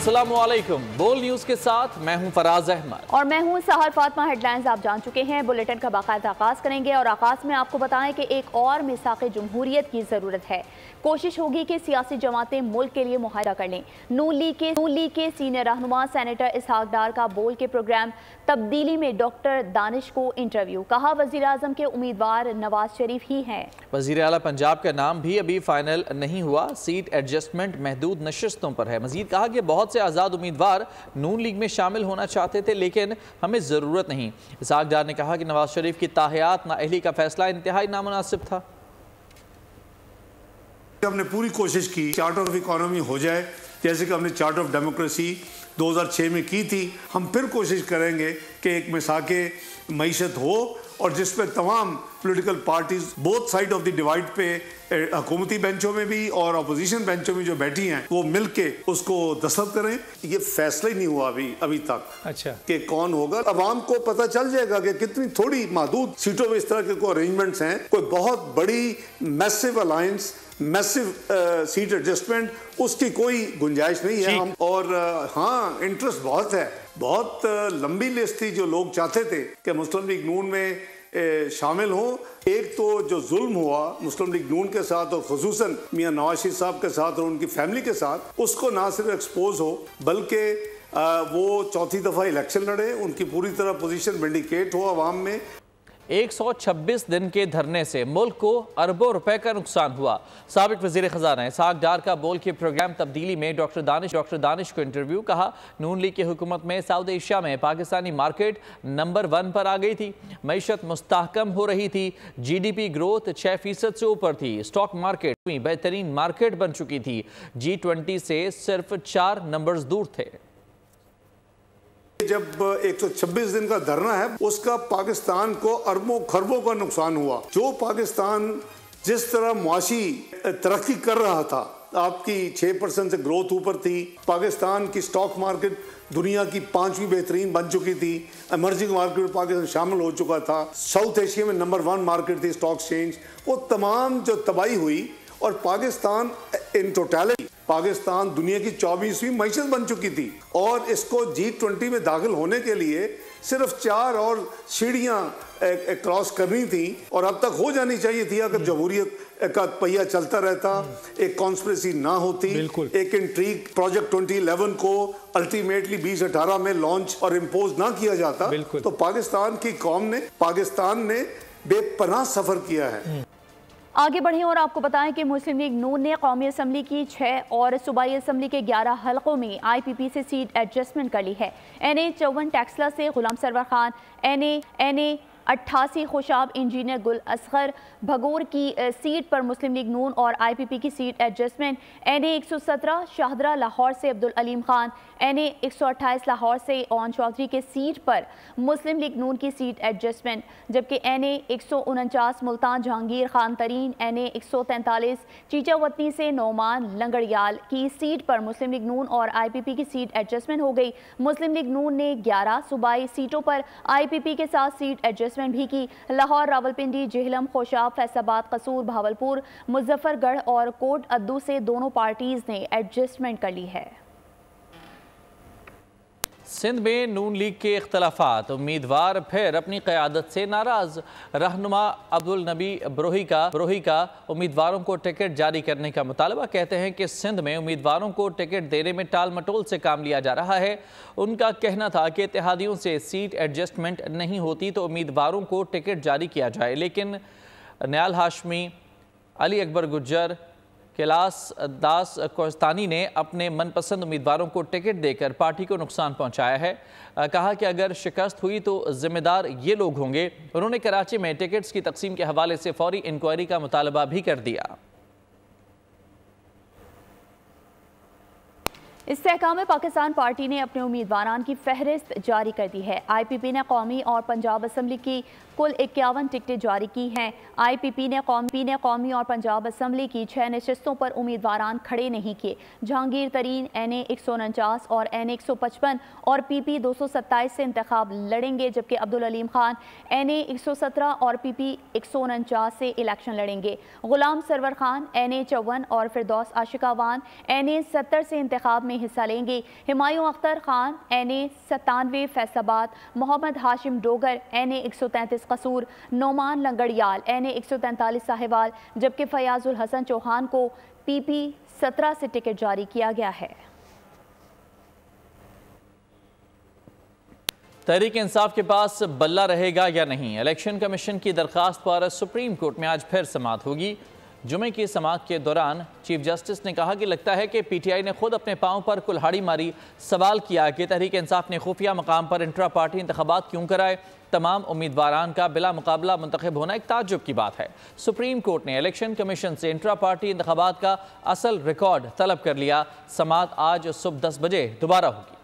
अस्सलामुअलैकुम। बोल न्यूज के साथ मैं हूं फराज अहमद और मैं हूं सहर फातिमा। हेडलाइंस आप जान चुके हैं। बुलेटिन का बाकायदा आगाज करेंगे और आगाज में आपको बताएं कि एक और मिसाक़े जमहूरियत की जरूरत है। कोशिश होगी कि सियासी जमातें मुल्क के लिए मुआहदा कर लें। नून लीग के सीनियर रहनुमा सेनेटर इसहाक डार का बोल के प्रोग्राम तब्दीली में डॉक्टर दानिश को इंटरव्यू। कहा वजीर आजम के उम्मीदवार नवाज शरीफ ही हैं। वजीर आला पंजाब का नाम भी अभी फाइनल नहीं हुआ। सीट एडजस्टमेंट महदूद नशिस्तों पर है। मजीद कहा कि बहुत से आज़ाद उम्मीदवार नून लीग में शामिल होना चाहते थे लेकिन हमें ज़रूरत नहीं। इसहाक डार ने कहा कि नवाज शरीफ की ताहियात नाअहली का फैसला इंतहाई नामुनासिब था। हमने पूरी कोशिश की चार्टर ऑफ इकोनॉमी हो जाए जैसे कि हमने चार्टर ऑफ डेमोक्रेसी 2006 में की थी। हम फिर कोशिश करेंगे कि एक मिसाके मईशत हो और जिस पे तमाम political parties both side of the divide पे हुकूमती बेंचों में भी और अपोजिशन बेंचों में जो बैठी हैं वो मिलके उसको दस्तखत करें। ये फैसला ही नहीं हुआ अभी तक अच्छा कि कौन होगा। अवाम को पता चल जाएगा कि कितनी थोड़ी महदूद सीटों में इस तरह के कोई अरेंजमेंट्स हैं। कोई बहुत बड़ी massive alliance massive seat adjustment उसकी कोई गुंजाइश नहीं है। हम और हाँ इंटरेस्ट बहुत है। बहुत लंबी लिस्ट थी जो लोग चाहते थे कि मुस्लिम लीग नून में शामिल हो। एक तो जो जुल्म हुआ मुस्लिम लीग नून के साथ और खुसूसन मियां नवाज शरीफ साहब के साथ और उनकी फैमिली के साथ उसको ना सिर्फ एक्सपोज हो बल्कि वो चौथी दफ़ा इलेक्शन लड़े, उनकी पूरी तरह पोजीशन विंडिकेट हो अवाम में। 126 दिन के धरने से मुल्क को अरबों रुपए का नुकसान हुआ। साबिक वजीर खजाना इसहाक डार का बोल के प्रोग्राम तब्दीली में डॉक्टर दानिश को इंटरव्यू। कहा नून लीग की हुकूमत में साउथ एशिया में पाकिस्तानी मार्केट नंबर 1 पर आ गई थी। मईशत मुस्तहकम हो रही थी। GDP ग्रोथ 6% से ऊपर थी। स्टॉक मार्केट बेहतरीन मार्केट बन चुकी थी। G20 से सिर्फ 4 नंबर्स दूर थे। जब 126 दिन का धरना है उसका पाकिस्तान को अरबों खरबों का नुकसान हुआ। जो पाकिस्तान जिस तरह मुआशी तरक्की कर रहा था, आपकी 6% से ग्रोथ ऊपर थी। पाकिस्तान की स्टॉक मार्केट दुनिया की 5वीं बेहतरीन बन चुकी थी। इमर्जिंग मार्केट में पाकिस्तान शामिल हो चुका था। साउथ एशिया में नंबर 1 मार्केट थी स्टॉक एक्सचेंज। वो तमाम जो तबाही हुई और पाकिस्तान इन टोटलिटी पाकिस्तान दुनिया की 24वीं मईशत बन चुकी थी और इसको G20 में दाखिल होने के लिए सिर्फ 4 और सीढ़ियां क्रॉस करनी थी और अब तक हो जानी चाहिए थी अगर जमहूरियत का पहिया चलता रहता, एक कॉन्स्पिरेसी ना होती, एक इंट्रीग प्रोजेक्ट 2011 को अल्टीमेटली 2018 में लॉन्च और इम्पोज ना किया जाता तो पाकिस्तान की कौम ने पाकिस्तान ने बेपनाह सफर किया है। आगे बढ़ें और आपको बताएं कि मुस्लिम लीग नून ने कौमी असम्बली की 6 और सूबाई असम्बली के 11 हलकों में IPP से सीट एडजस्टमेंट कर ली है। NA 54 टैक्सला से गुलाम सरवर खान, NA 88 खुशाब इंजीनियर गुल असगर भगोर की सीट पर मुस्लिम लीग नून और IPP की seat adjustment. NA 117 Shahdara Lahore से अब्दुल अलीम खान, NA 128 लाहौर से ओन चौधरी के सीट पर मुस्लिम लीग नून की सीट एडजस्टमेंट। जबकि NA 149 मुल्तान जहांगीर खान तरीन, NA 143 चीचावतनी से नौमान लंगड़ियाल की सीट पर मुस्लिम लीग नून और IPP की सीट एडजस्टमेंट हो गई। मुस्लिम लीग नून ने 11 सूबाई सीटों पर IPP के साथ सीट एडजस्टमेंट भी की। लाहौर, रावलपिंडी, जेहलम, खोशाब, फैसलाबाद, कसूर, भावलपुर, मुजफ्फरगढ़ और कोट अद्दू से दोनों पार्टीज ने एडजस्टमेंट कर ली है। सिंध में नून लीग के इख्तलाफात, उम्मीदवार फिर अपनी क़यादत से नाराज। रहनुमा अब्दुल नबी ब्रोही का उम्मीदवारों को टिकट जारी करने का मुतालबा। कहते हैं कि सिंध में उम्मीदवारों को टिकट देने में टाल मटोल से काम लिया जा रहा है। उनका कहना था कि इत्तेहादियों से सीट एडजस्टमेंट नहीं होती तो उम्मीदवारों को टिकट जारी किया जाए, लेकिन न्याल हाशमी, अली अकबर गुज्जर, कैलाश दास कोस्तानी ने अपने मनपसंद उम्मीदवारों को टिकट देकर पार्टी को नुकसान पहुंचाया है। कहा कि अगर शिकस्त हुई तो जिम्मेदार ये लोग होंगे। उन्होंने कराची में टिकट्स की तकसीम के हवाले से फौरी इंक्वायरी का मुतालबा भी कर दिया। इस्तेहकाम पाकिस्तान पार्टी ने अपने उम्मीदवारान की फहरिस्त जारी कर दी है। IPP ने कौमी और पंजाब असम्बली की कुल 51 टिकटें जारी की हैं। IPP ने कौमी और पंजाब असम्बली की 6 नशिस्तों पर उम्मीदवारान खड़े नहीं किए। जहांगीर तरीन NA 149 और NA 155 और PP 227 से इंतखाब लड़ेंगे, जबकि अब्दुल अलीम खान NA 117 और PP 149 से इलेक्शन लड़ेंगे। गुलाम सरवर खान NA 54 और फिरदौस आशिकावान NA 70 से इंतखाब में में हिस्सा लेंगे। हुमायूं अख्तर खान NA 97 फैसलाबाद, मोहम्मद हाशिम डोगर NA 133 कसूर, नोमान लंगड़ियाल NA 143 साहिवाल, जबकि फयाजुल हसन चौहान को PP 17 से टिकट जारी किया गया है। तहरीक इंसाफ के पास बल्ला रहेगा या नहीं, इलेक्शन कमीशन की दरख्वास्त पर सुप्रीम कोर्ट में आज फिर समाअत होगी। जुमे की समाअत के दौरान चीफ जस्टिस ने कहा कि लगता है कि PTI ने खुद अपने पांव पर कुल्हाड़ी मारी। सवाल किया कि तहरीक इंसाफ ने खुफिया मकाम पर इंट्रा पार्टी इंतखाबात क्यों कराए। तमाम उम्मीदवारान का बिला मुकाबला मुंतखब होना एक ताज्जुब की बात है। सुप्रीम कोर्ट ने इलेक्शन कमीशन से इंट्रा पार्टी इंतखाबात का असल रिकॉर्ड तलब कर लिया। समाअत आज सुबह 10 बजे दोबारा होगी।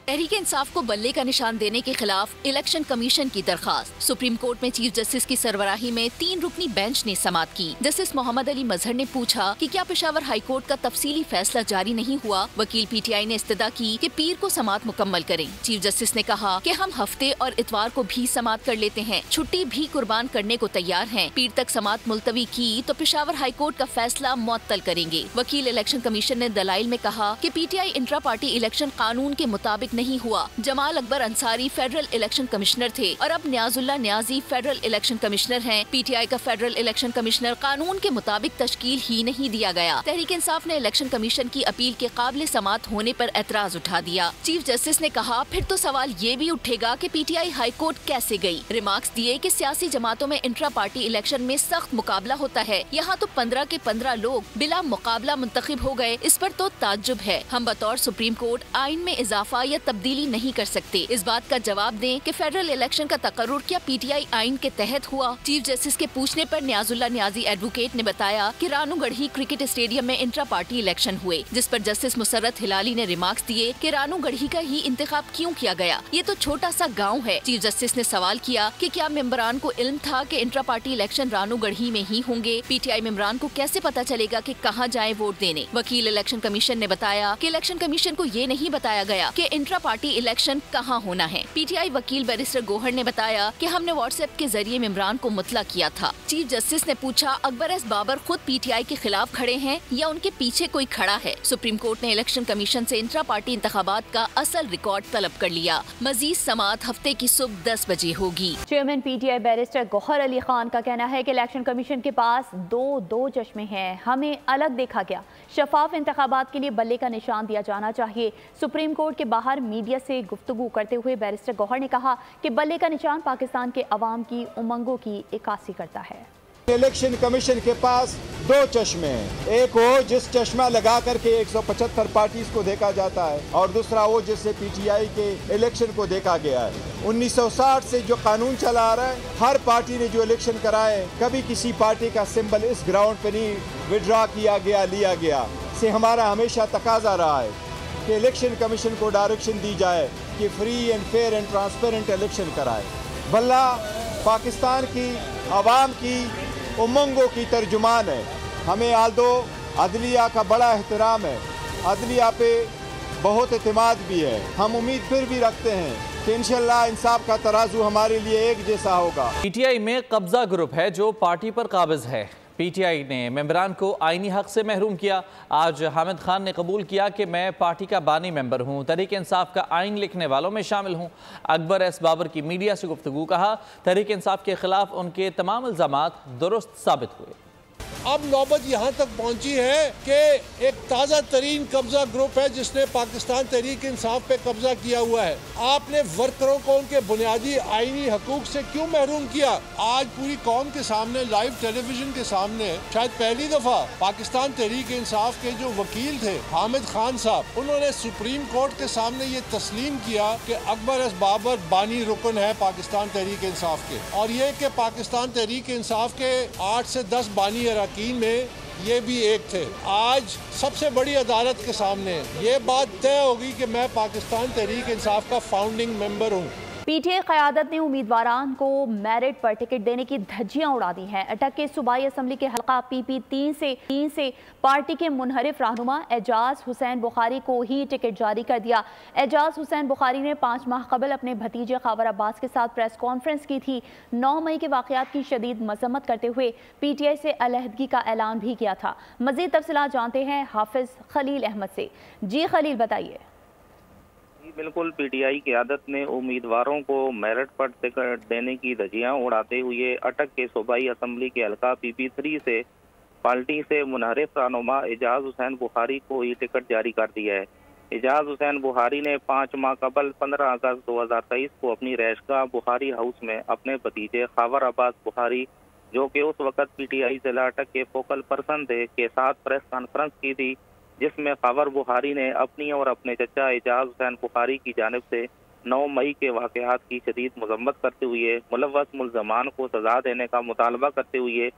तहरीक इंसाफ को बल्ले का निशान देने के खिलाफ इलेक्शन कमीशन की दरखास्त। सुप्रीम कोर्ट में चीफ जस्टिस की सरबराही में 3 रुकनी बेंच ने समाअत की। जस्टिस मोहम्मद अली मजहर ने पूछा कि क्या पेशावर हाई कोर्ट का तफसीली फैसला जारी नहीं हुआ। वकील PTI ने इस्तदा की कि पीर को समाअत मुकम्मल करें। चीफ जस्टिस ने कहा कि हम हफ्ते और इतवार को भी समाअत कर लेते हैं, छुट्टी भी कुर्बान करने को तैयार हैं। पीर तक समाअत मुलतवी की तो पेशावर हाई कोर्ट का फैसला मुअत्तल करेंगे। वकील इलेक्शन कमीशन ने दलाइल में कहा कि PTI इंट्रा पार्टी इलेक्शन कानून के मुताबिक नहीं हुआ। Jamal Akbar Ansari federal election commissioner थे और अब न्याजुल्लाह न्याजी फेडरल इलेक्शन कमिश्नर हैं। PTI का फेडरल इलेक्शन कमिश्नर कानून के मुताबिक तश्कील ही नहीं दिया गया। तहरीक इंसाफ ने इलेक्शन कमीशन की अपील के काबिल समाअत होने पर एतराज उठा दिया। चीफ जस्टिस ने कहा फिर तो सवाल ये भी उठेगा कि PTI हाई कोर्ट कैसे गई। रिमार्क्स दिए कि सियासी जमातों में इंट्रा पार्टी इलेक्शन में सख्त मुकाबला होता है, यहाँ तो 15 के 15 लोग बिला मुकाबला मुंतखब हो गए। इस पर तो ताज्जुब है। हम बतौर सुप्रीम कोर्ट आइन में इजाफा या तब्दीली नहीं कर सकते। इस बात का जवाब दें कि फेडरल इलेक्शन का तकर्रुर क्या PTI आइन के तहत हुआ। चीफ जस्टिस के पूछने पर न्याजुल्लाह न्याजी एडवोकेट ने बताया कि रानूगढ़ी क्रिकेट स्टेडियम में इंट्रा पार्टी इलेक्शन हुए, जिस पर जस्टिस मुसर्रत हिलाली ने रिमार्क्स दिए कि रानूगढ़ी का ही इंतखाब क्यों किया गया, ये तो छोटा सा गाँव है। चीफ जस्टिस ने सवाल किया कि क्या मेंबरान को इल्म था कि इंट्रा पार्टी इलेक्शन रानूगढ़ी में ही होंगे। PTI मेंबरान को कैसे पता चलेगा कि कहाँ जाए वोट देने। वकील इलेक्शन कमीशन ने बताया कि इलेक्शन कमीशन को ये नहीं बताया गया कि इंट्रा पार्टी इलेक्शन कहाँ होना है। PTI वकील बैरिस्टर गोहर ने बताया कि हमने व्हाट्सएप के जरिए इमरान को मुतला किया था। चीफ जस्टिस ने पूछा अकबर एस बाबर खुद PTI के खिलाफ खड़े हैं या उनके पीछे कोई खड़ा है। सुप्रीम कोर्ट ने इलेक्शन कमीशन से इंट्रा पार्टी इंतखाबात का असल रिकॉर्ड तलब कर लिया। मजीद समाअत हफ्ते की सुबह 10 बजे होगी। Chairman PTI barrister Gauhar Ali Khan का कहना है कि इलेक्शन कमीशन के पास दो चश्मे हैं, हमें अलग देखा गया। शफाफ इंतखाबात के लिए बल्ले का निशान दिया जाना चाहिए। सुप्रीम कोर्ट के बाहर मीडिया से गुफ्तगू करते हुए बैरिस्टर गौहर ने कहा कि बल्ले का निशान पाकिस्तान के अवाम की उमंगों की इक्कासी करता है। इलेक्शन कमीशन के पास 2 चश्मे हैं, एक वो जिस चश्मा लगा करके 175 पार्टीज को देखा जाता है और दूसरा वो जिससे PTI के इलेक्शन को देखा गया है। 1960 से जो कानून चला आ रहा है, हर पार्टी ने जो इलेक्शन कराए, कभी किसी पार्टी का सिंबल इस ग्राउंड पे नहीं विड्रॉ किया गया, लिया गया। से हमारा हमेशा तकाजा रहा है कि इलेक्शन कमीशन को डायरेक्शन दी जाए कि free and fair and transparent election कराए। बल्ला पाकिस्तान की आवाम की उमंगों की तर्जुमान है। हमें आल्दो अदलिया का बड़ा एहतराम है, अदलिया पे बहुत एतमाद भी है। हम उम्मीद फिर भी रखते हैं कि इंशाल्लाह इंसाफ का तराजू हमारे लिए एक जैसा होगा। PTI में कब्जा ग्रुप है जो पार्टी पर काबिज है। PTI ने मेंबरान को आईनी हक से महरूम किया। आज हामिद खान ने कबूल किया कि मैं पार्टी का बानी मेंबर हूँ, तहरीक इंसाफ का आइन लिखने वालों में शामिल हूँ। अकबर एस बाबर की मीडिया से गुफ्तगू कहा तहरीक इंसाफ के खिलाफ उनके तमाम इल्ज़ामात दुरुस्त साबित हुए। अब नौबत यहाँ तक पहुँची है कि एक ताज़ा तरीन कब्जा ग्रुप है जिसने पाकिस्तान तहरीक इंसाफ पे कब्जा किया हुआ है। आपने वर्करों को उनके बुनियादी आईनी हकूक से क्यों महरूम किया। आज पूरी कौम के सामने लाइव टेलीविजन के सामने शायद पहली दफा पाकिस्तान तहरीक इंसाफ के जो वकील थे हामिद खान साहब, उन्होंने सुप्रीम कोर्ट के सामने ये तस्लीम किया कि अकबर एस बाबर बानी रुकन है पाकिस्तान तहरीक इंसाफ के, और ये कि पाकिस्तान तहरीक इंसाफ के 8 से 10 बानी अरकान में ये भी एक थे। आज सबसे बड़ी अदालत के सामने ये बात तय होगी कि मैं पाकिस्तान तहरीक इंसाफ का फाउंडिंग मेंबर हूँ। पीटीआई क़यादत ने उम्मीदवारान को मेरिट पर टिकट देने की धज्जियां उड़ा दी हैं। अटक के सूबाई असम्बली के हल्का PP 3 से पार्टी के मुनहरिफ रहनुमा एजाज हुसैन बुखारी को ही टिकट जारी कर दिया। एजाज हुसैन बुखारी ने 5 माह कबल अपने भतीजे खावर अब्बास के साथ प्रेस कॉन्फ्रेंस की थी। 9 मई के वाक़यात की शदीद मजम्मत करते हुए PTI से अलहदगी का ऐलान भी किया था। मज़ीद तफसीलात जानते हैं हाफिज खलील अहमद से। जी खलील, बताइए। बिल्कुल, पीटीआई क़यादत ने उम्मीदवारों को मेरिट पर टिकट देने की धज्जियां उड़ाते हुए अटक के सूबाई असम्बली के हल्का PP 3 से पार्टी से मुनहरिफ रहनुमा एजाज हुसैन बुखारी को ही टिकट जारी कर दिया है। एजाज हुसैन बुखारी ने 5 माह कबल 15 अगस्त 2023 को अपनी रैशगाह बुखारी हाउस में अपने भतीजे खावर अब्बास बुखारी, जो कि उस वक्त PTI जिला अटक के फोकल पर्सन थे, के साथ प्रेस कॉन्फ्रेंस की थी, जिसमें खावर बुखारी ने अपनी और अपने चचा एजाज हुसैन बुखारी की जानिब से 9 मई के वाक़यात की शदीद मजम्मत करते हुए मुलव्वस मुल्ज़मान को सज़ा देने का मुतालबा करते हुए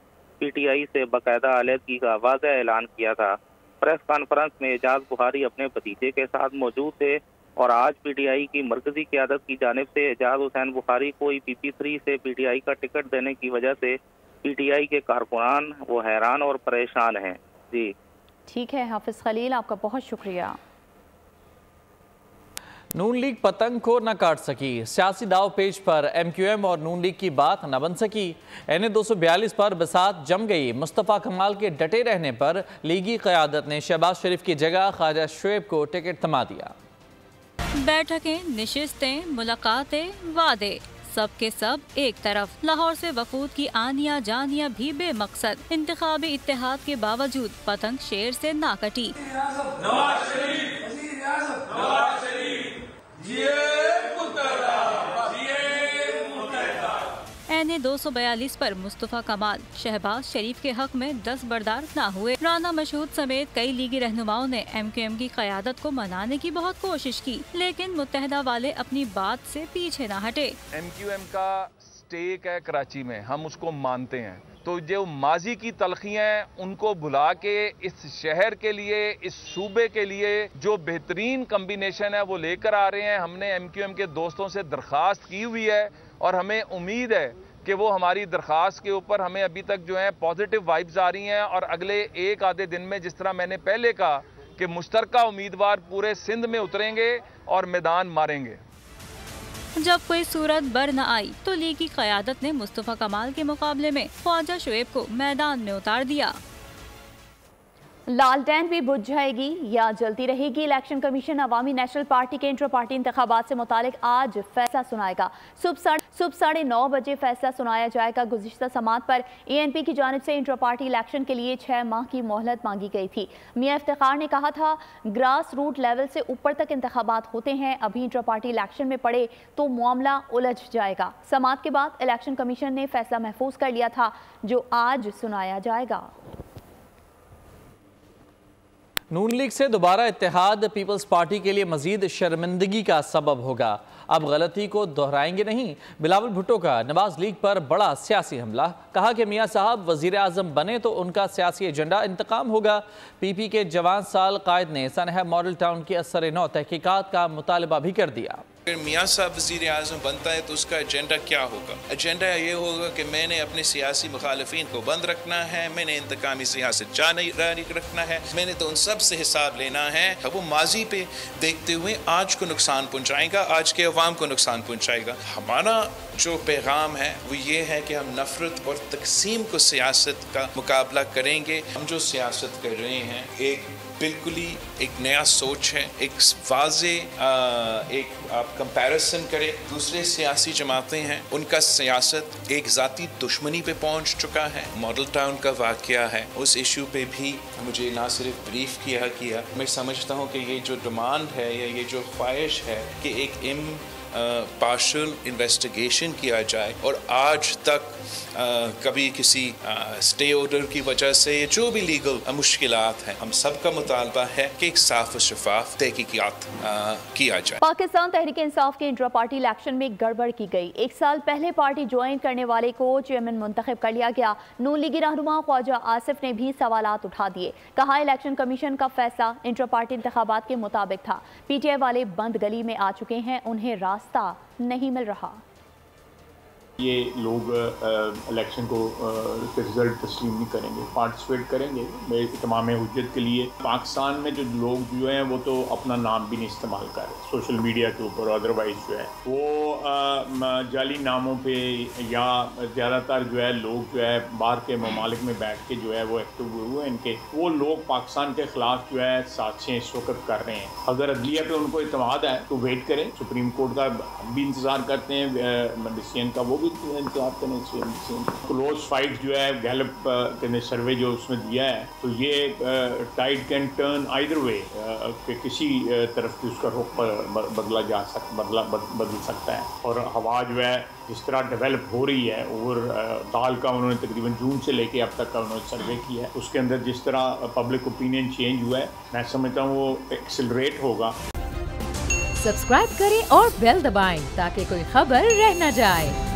PTI से बाकायदा अलहदगी का वाज़ेह ऐलान किया था। प्रेस कॉन्फ्रेंस में एजाज बुखारी अपने भतीजे के साथ मौजूद थे और आज PTI की मरकज़ी क़यादत की जानिब से एजाज हुसैन बुखारी को PP 3 से PTI का टिकट देने की वजह से PTI के कारकुनान वो हैरान और परेशान हैं। जी ठीक है हाफिज खलील, आपका बहुत शुक्रिया। नून लीग पतंग को न काट सकी, सियासी दाव पेज पर MQM और नून लीग की बात न बन सकी। NA 242 पर बसात जम गई। मुस्तफ़ा कमाल के डटे रहने पर लीगी क़यादत ने शहबाज शरीफ की जगह ख्वाजा शुएब को टिकट थमा दिया। बैठकें, निशिस्तें, मुलाकातें, वादे, सब के सब एक तरफ। लाहौर से वफूद की आनिया जानिया भी बेमकसद। इंतखाबी इत्तेहाद के बावजूद पतंग शेर से ना कटी। NA 242 पर मुस्तफ़ा कमाल शहबाज शरीफ के हक में दस्तबरदार न हुए। राना मशहूद समेत कई लीगी रहनुमाओं ने MQM की क़यादत को मनाने की बहुत कोशिश की, लेकिन मुत्तहदा वाले अपनी बात से पीछे न हटे। MQM का स्टेक है कराची में, हम उसको मानते हैं, तो जो माजी की तलखियाँ उनको भुला के इस शहर के लिए, इस सूबे के लिए जो बेहतरीन कम्बिनेशन है वो लेकर आ रहे हैं। हमने MQM के दोस्तों से दरख्वास्त की हुई है और हमें उम्मीद है कि वो हमारी दरख्वास्त के ऊपर हमें अभी तक जो है पॉजिटिव वाइब्स आ रही हैं और अगले एक आधे दिन में, जिस तरह मैंने पहले कहा कि मुश्तरका उम्मीदवार पूरे सिंध में उतरेंगे और मैदान मारेंगे। जब कोई सूरत बर न आई तो लीग की क़यादत ने मुस्तफ़ा कमाल के मुकाबले में ख्वाजा शुएब को मैदान में उतार दिया। लालटेन भी बुझ जाएगी या जलती रहेगी? इलेक्शन कमीशन अवामी नेशनल पार्टी के इंटर पार्टी इंतखाबात से मुतालिक आज फैसला सुनाएगा। सुबह 9:30 बजे फैसला सुनाया जाएगा। गुज़िश्ता समात पर ANP की जानिब से इंटर पार्टी इलेक्शन के लिए 6 माह की मोहलत मांगी गई थी। मियां इफ्तिखार ने कहा था, ग्रास रूट लेवल से ऊपर तक इंतखाबात होते हैं, अभी इंटर पार्टी इलेक्शन में पड़े तो मामला उलझ जाएगा। समात के बाद इलेक्शन कमीशन ने फैसला महफूज कर लिया था, जो आज सुनाया जाएगा। नून लीग से दोबारा इत्तेहाद पीपल्स पार्टी के लिए मजीद शर्मिंदगी का सबब होगा। अब गलती को दोहराएंगे नहीं। बिलावल भुट्टो का नवाज लीग पर बड़ा सियासी हमला। कहा कि मियाँ साहब वजीर आज़म बने तो उनका सियासी एजेंडा इंतकाम होगा। PP के जवान साल कायद ने सनहा मॉडल टाउन की असर नौ तहकीकात का मुतालबा भी कर दिया। अगर मियाँ साहब वज़ीर आज़म बनता है तो उसका एजेंडा क्या होगा? एजेंडा ये होगा कि मैंने अपने सियासी मुखालिफिन को बंद रखना है, मैंने इंतकामी सियासत जारी रखना है, मैंने तो उन सब से हिसाब लेना है। वो माजी पे देखते हुए आज को नुकसान पहुँचाएगा, आज के अवाम को नुकसान पहुँचाएगा। हमारा जो पैगाम है वो ये है कि हम नफरत और तकसीम को सियासत का मुकाबला करेंगे। हम जो सियासत कर रहे हैं एक बिल्कुल ही एक नया सोच है, एक वाज़े एक आप कंपैरिजन करें दूसरे सियासी जमातें हैं, उनका सियासत एक ज़ाती दुश्मनी पे पहुंच चुका है। मॉडल टाउन का वाक़या है, उस इशू पे भी मुझे ना सिर्फ ब्रीफ किया। मैं समझता हूँ कि ये जो डिमांड है या ये जो ख्वाहिश है कि एक पार्शल इन्वेस्टिगेशन किया जाए और आज तक कभी किसी स्टे ऑर्डर की वजह से जो भी लीगल मुश्किलात हैं, हम सबका मुतालबा है कि एक साफ और शफाफ तहकीकात किया जाए। पाकिस्तान तहरीक इंसाफ के इंटर पार्टी इलेक्शन में गड़बड़ की गई। 1 साल पहले पार्टी ज्वाइन करने वाले को चेयरमैन मुंतखब कर लिया गया। नून लीगी रहनुमा ख्वाजा आसिफ ने भी सवालात उठा दिए। कहा इलेक्शन कमीशन का फैसला इंटर पार्टी इंतखाबात के मुताबिक था। PTI वाले बंद गली में आ चुके हैं, उन्हें रास्ता रास्ता नहीं मिल रहा। ये लोग इलेक्शन को रिजल्ट तस्लीम नहीं करेंगे, पार्टिसिपेट करेंगे तमाम हुज्जत के लिए। पाकिस्तान में जो लोग जो हैं वो तो अपना नाम भी नहीं इस्तेमाल कर रहे सोशल मीडिया के ऊपर, अदरवाइज जो है वो जाली नामों पे या ज़्यादातर जो है लोग जो है बाहर के ममालिक में बैठ के जो है वो एक्टिव हुए हैं। इनके वो लोग पाकिस्तान के ख़िलाफ़ जो है साजिशें इस वक्त कर रहे हैं। अगर अदलिया पे उनको इत्मीनान है तो वेट करें, सुप्रीम कोर्ट का हम भी इंतज़ार करते हैं डिसीजन का, वो भी इंतजार करें। क्लोज फाइट जो है गैलप ने सर्वे जो उसमें दिया है तो ये tide can turn either way, किसी तरफ से उसका रुख बदल सकता है। और हवा जो है जिस तरह डेवलप हो रही है और साल का उन्होंने तकरीबन जून से लेके अब तक का उन्होंने सर्वे किया है, उसके अंदर जिस तरह पब्लिक ओपिनियन चेंज हुआ है मैं समझता हूँ वो एक्सेलरेट होगा। सब्सक्राइब करें और बेल दबाएं ताकि कोई खबर रह न जाए।